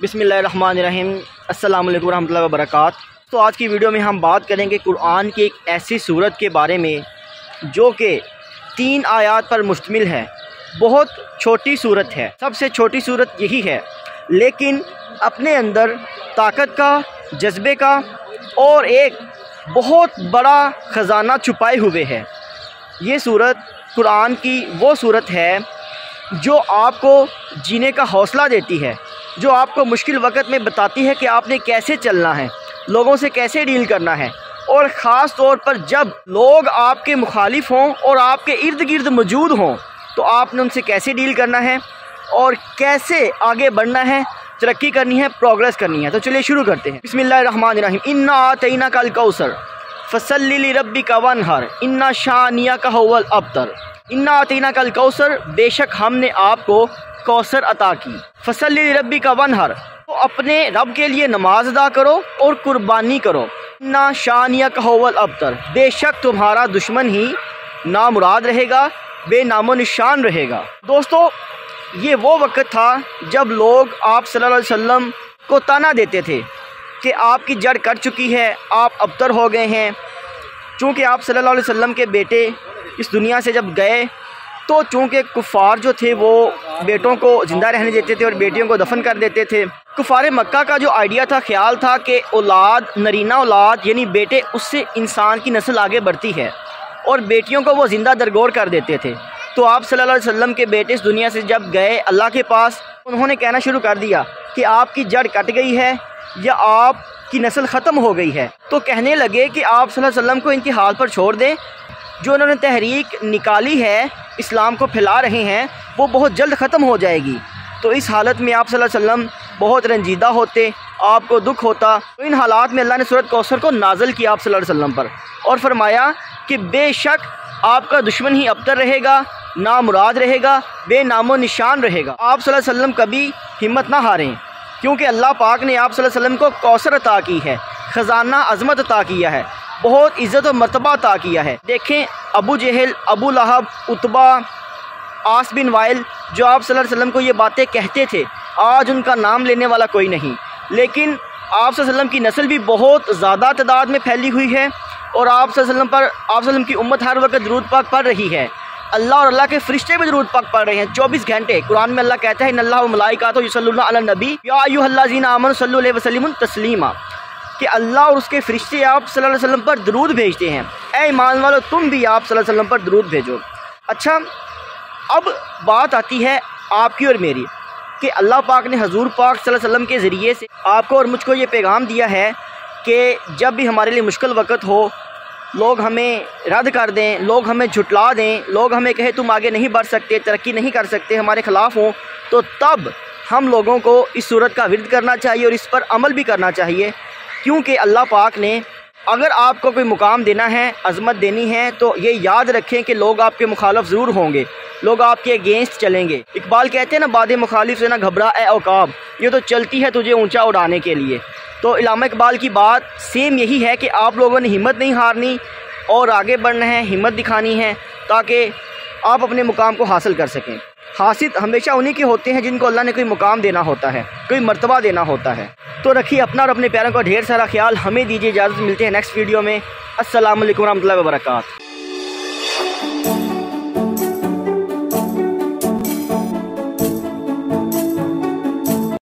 बिस्मिल्लाहिर्रहमानिर्रहीम अस्सलाम वालेकुम रहमतुल्लाहि व बरकातहू। तो आज की वीडियो में हम बात करेंगे कुरान की एक ऐसी सूरत के बारे में जो कि 3 आयात पर मुश्तमिल है। बहुत छोटी सूरत है, सबसे छोटी सूरत यही है, लेकिन अपने अंदर ताकत का, जज्बे का और एक बहुत बड़ा ख़जाना छुपाए हुए है। ये सूरत कुरान की वो सूरत है जो आपको जीने का हौसला देती है, जो आपको मुश्किल वक़्त में बताती है कि आपने कैसे चलना है, लोगों से कैसे डील करना है, और ख़ास तौर पर जब लोग आपके मुखालिफ हों और आपके इर्द गिर्द मौजूद हों तो आपने उनसे कैसे डील करना है और कैसे आगे बढ़ना है, तरक्की करनी है, प्रोग्रेस करनी है। तो चलिए शुरू करते हैं। बिस्मिल्लाहिर्रहमानिर्रहीम। इन्ना आतैनाकल कौसर फसल्लि लिरब्बिका वन्हर इन्ना शानियका हुवल अब्तर। इन्ना आतैनाकल कौसर, बेशक हमने आपको कौसर अता की। फसल्लि लिरब्बिका वन्हर, तो अपने रब के लिए नमाज अदा करो और कुर्बानी करो। इन्ना शानियका हुवल अब्तर, बेशक तुम्हारा दुश्मन ही नामुराद रहेगा, बेनामो निशान रहेगा। दोस्तों, ये वो वक़्त था जब लोग आप सल्लल्लाहु अलैहि वसल्लम को ताना देते थे कि आपकी जड़ कट चुकी है, आप अबतर हो गए हैं। चूँकि आप सल्लल्लाहु अलैहि वसल्लम के बेटे इस दुनिया से जब गए तो चूँकि कुफ़ार जो थे वो बेटों को ज़िंदा रहने देते थे और बेटियों को दफन कर देते थे। कुफ़ार मक्का का जो आइडिया था, ख्याल था कि औलाद, नरीना औलाद यानी बेटे, उससे इंसान की नस्ल आगे बढ़ती है, और बेटियों को वो ज़िंदा दरगोर कर देते थे। तो आप सल्लल्लाहु अलैहि वसल्लम के बेटे इस दुनिया से जब गए अल्लाह के पास, उन्होंने कहना शुरू कर दिया कि आपकी जड़ कट गई है या आपकी नस्ल ख़त्म हो गई है। तो कहने लगे कि आप सल्लल्लाहु अलैहि वसल्लम को इनकी हाल पर छोड़ दें। जो उन्होंने तहरीक निकाली है, इस्लाम को फैला रहे हैं, वो बहुत जल्द ख़त्म हो जाएगी। तो इस हालत में आप सल्लल्लाहु अलैहि वसल्लम बहुत रंजीदा होते, आपको दुख होता। तो इन हालात में अल्लाह ने सूरत कौसर को नाज़िल किया आप सल्लल्लाहु अलैहि वसल्लम पर और फरमाया कि बेशक आपका दुश्मन ही अबतर रहेगा, नामुराद रहेगा, बेनामो निशान रहेगा। आप सल्लल्लाहु अलैहि वसल्लम कभी हिम्मत ना हारें, क्योंकि अल्लाह पाक ने आप सल्लल्लाहु अलैहि वसल्लम को कौसर अता की है, ख़जाना अज़मत अता किया है, बहुत इज़्ज़त और मर्तबा अता किया है। देखें, अबू जहल, अबू लहब, उतबा, आस बिन वाइल, जो आप सल्लल्लाहु अलैहि वसल्लम को ये बातें कहते थे, आज उनका नाम लेने वाला कोई नहीं। लेकिन आप सल्लल्लाहु अलैहि वसल्लम की नस्ल भी बहुत ज़्यादा तादाद में फैली हुई है और आप सल्लल्लाहु अलैहि वसल्लम पर, आप सल्लल्लाहु अलैहि वसल्लम की उम्मत हर वक्त दुरूद पाक पढ़ रही है। अल्लाह और अल्लाह के फरिश्ते भी दुरूद पाक पढ़ रहे हैं 24 घंटे। कुरान में अल्लाह कहता है, इन्नल्लाह व मलाइकातुहु युसल्लूना अलन नबी या अय्युहल्लज़ीना आमनु सल्लु अलैहि वसल्लिमु तस्लीमा, कि अल्लाह और उसके फरिश्ते आप सल्लल्लाहु अलैहि वसल्लम पर दरूद भेजते हैं। ऐ ईमान वालों, तुम भी आप सल्लल्लाहु अलैहि वसल्लम पर दरूद भेजो। अच्छा, अब बात आती है आपकी और मेरी कि अल्लाह पाक ने हजूर पाक सल्लल्लाहु अलैहि वसल्लम के ज़रिए से आपको और मुझको ये पैगाम दिया है कि जब भी हमारे लिए मुश्किल वक़्त हो, लोग हमें रद्द कर दें, लोग हमें झुटला दें, लोग हमें कहें तुम आगे नहीं बढ़ सकते, तरक्की नहीं कर सकते, हमारे ख़िलाफ़ हों, तो तब हम लोगों को इस सूरत का विर्द करना चाहिए और इस पर अमल भी करना चाहिए। क्योंकि अल्लाह पाक ने अगर आपको कोई मुकाम देना है, अज़मत देनी है, तो ये याद रखें कि लोग आपके मुखालिफ ज़रूर होंगे, लोग आपके अगेंस्ट चलेंगे। इकबाल कहते हैं ना, बादे मुखालिफ से ना घबरा ए औकाब, ये तो चलती है तुझे ऊंचा उड़ाने के लिए। तो इल्लामा इकबाल की बात सेम यही है कि आप लोगों ने हिम्मत नहीं हारनी और आगे बढ़ना है, हिम्मत दिखानी है, ताकि आप अपने मुकाम को हासिल कर सकें। हासिल हमेशा उन्हीं के होते हैं जिनको अल्लाह ने कोई मुकाम देना होता है, कोई मर्तबा देना होता है। तो रखिए अपना और अपने प्यारों का ढेर सारा ख्याल। हमें दीजिए इजाज़त, मिलते हैं नेक्स्ट वीडियो में। अस्सलाम वालेकुम रहमतुल्लाहि व बरकातहू।